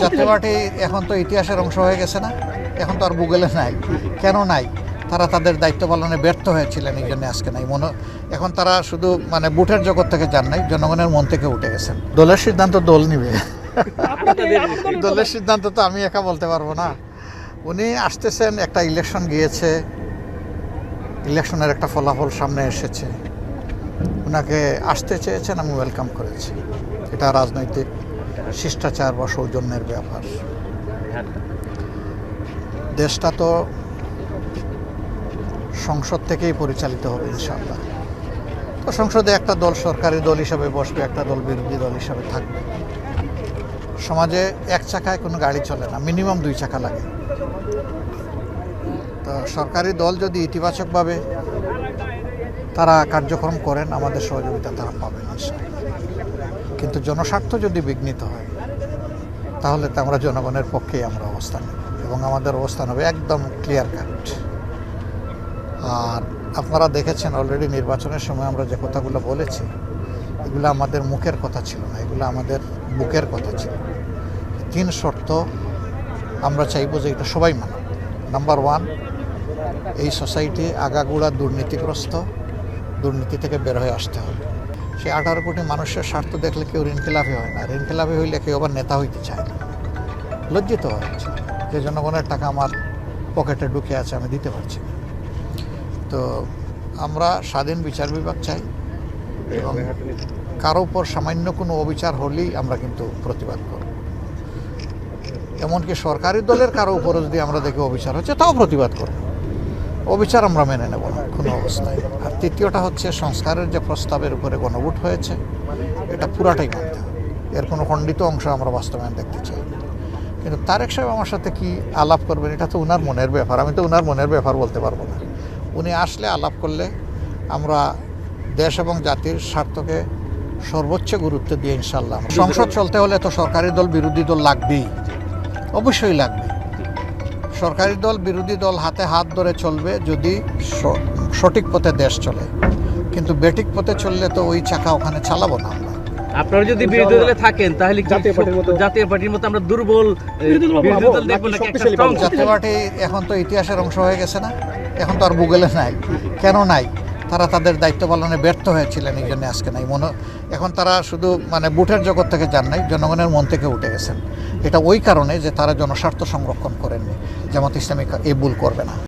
জাতীয় পার্টি এখন তো ইতিহাসের অংশ হয়ে গেছে না, এখন তো আর গুগলে নাই। কেন নাই? তারা তাদের দায়িত্ব পালনে ব্যর্থ হয়েছিলেন, এই জন্য আজকে নাই। এখন তারা শুধু বুটের জগৎ থেকে যান নাই, জনগণের মন থেকে উঠে গেছেন। দলের সিদ্ধান্ত দল নিবে, দলের সিদ্ধান্ত তো আমি একা বলতে পারবো না। উনি আসতেছেন, একটা ইলেকশন গিয়েছে, ইলেকশনের একটা ফলাফল সামনে এসেছে, ওনাকে আসতে চেয়েছেন, আমি ওয়েলকাম করেছি। এটা রাজনৈতিক শিষ্টাচার বা সৌজন্যের ব্যাপার। দেশটা তো সংসদ থেকেই পরিচালিত হবে ইনশাআল্লাহ। তো সংসদে একটা দল সরকারি দল হিসাবে বসবে, একটা দল বিরোধী দল হিসাবে থাকবে। সমাজে এক চাকায় কোনো গাড়ি চলে না, মিনিমাম 2 চাকা লাগে। তো সরকারি দল যদি ইতিবাচকভাবে তারা কার্যক্রম করেন, আমাদের সহযোগিতা তারা পাবেন ইনশাআল্লাহ। কিন্তু জনস্বার্থ যদি বিঘ্নিত হয়, তাহলে তো আমরা জনগণের পক্ষেই আমরা অবস্থান নেব, এবং আমাদের অবস্থান হবে একদম ক্লিয়ার কাট। আর আপনারা দেখেছেন অলরেডি নির্বাচনের সময় আমরা যে কথাগুলো বলেছি, এগুলো আমাদের মুখের কথা ছিল না, এগুলো আমাদের বুকের কথা ছিল। 3 শর্ত আমরা চাইব যে এটা সবাই মানে। নাম্বার 1, এই সোসাইটি আগাগোড়া দুর্নীতিগ্রস্ত, দুর্নীতি থেকে বের হয়ে আসতে হবে। সেই 18 কোটি মানুষের স্বার্থ দেখলে কেউ ঋণখেলাপি হয় না, ঋণখেলাপি হইলে কেউ আবার নেতা হইতে চায় না। লজ্জিত হচ্ছে যে জনগণের টাকা আমার পকেটে ঢুকে আছে, আমি দিতে পারছি না। তো আমরা স্বাধীন বিচার বিভাগ চাই, এবং কারো উপর সামান্য কোনো অবিচার হলেই আমরা কিন্তু প্রতিবাদ করব। এমনকি সরকারি দলের কারো উপরও যদি আমরা দেখি অবিচার হচ্ছে, তাও প্রতিবাদ করব। অবিচার আমরা মেনে নেব না কোনো অবস্থায়। আর তৃতীয়টা হচ্ছে, সংস্কারের যে প্রস্তাবের উপরে গণভোট হয়েছে, এটা পুরাটাই মানতে হবে। এর কোনো খণ্ডিত অংশ আমরা বাস্তবায়ন দেখতে চাই। কিন্তু তারেক সাহেব আমার সাথে কি আলাপ করবেন, এটা তো উনার মনের ব্যাপার, আমি তো উনার মনের ব্যাপার বলতে পারবো না। উনি আসলে আলাপ করলে আমরা দেশ এবং জাতির স্বার্থকে সর্বোচ্চ গুরুত্ব দিয়ে ইনশাল্লাহ। সংসদ চলতে হলে তো সরকারি দল বিরোধী দল লাগবেই, অবশ্যই লাগবে। সরকারি দল বিরোধী দল হাতে হাত ধরে চলবে যদি সঠিক পথে দেশ চলে, কিন্তু বেঠিক পথে চললে তো ওই চাকা ওখানে চালাবো না আমরা। আপনারা যদি বিরোধী দলে থাকেন, তাহলে জাতীয় পার্টির মতো আমরা দুর্বল বিরোধী দল দেখবো নাকি? জাতীয় পার্টি এখন তো ইতিহাসের অংশ হয়ে গেছে না, এখন তো আর গুগলে নাই। কেন নাই? তারা তাদের দায়িত্ব পালনে ব্যর্থ হয়েছিলেন, এই জন্য আজকে নাই। এখন তারা শুধু বুটের জগৎ থেকে যান নাই, জনগণের মন থেকে উঠে গেছেন। এটা ওই কারণে যে তারা জনস্বার্থ সংরক্ষণ করেননি। জামাত ইসলামী এই ভুল করবে না।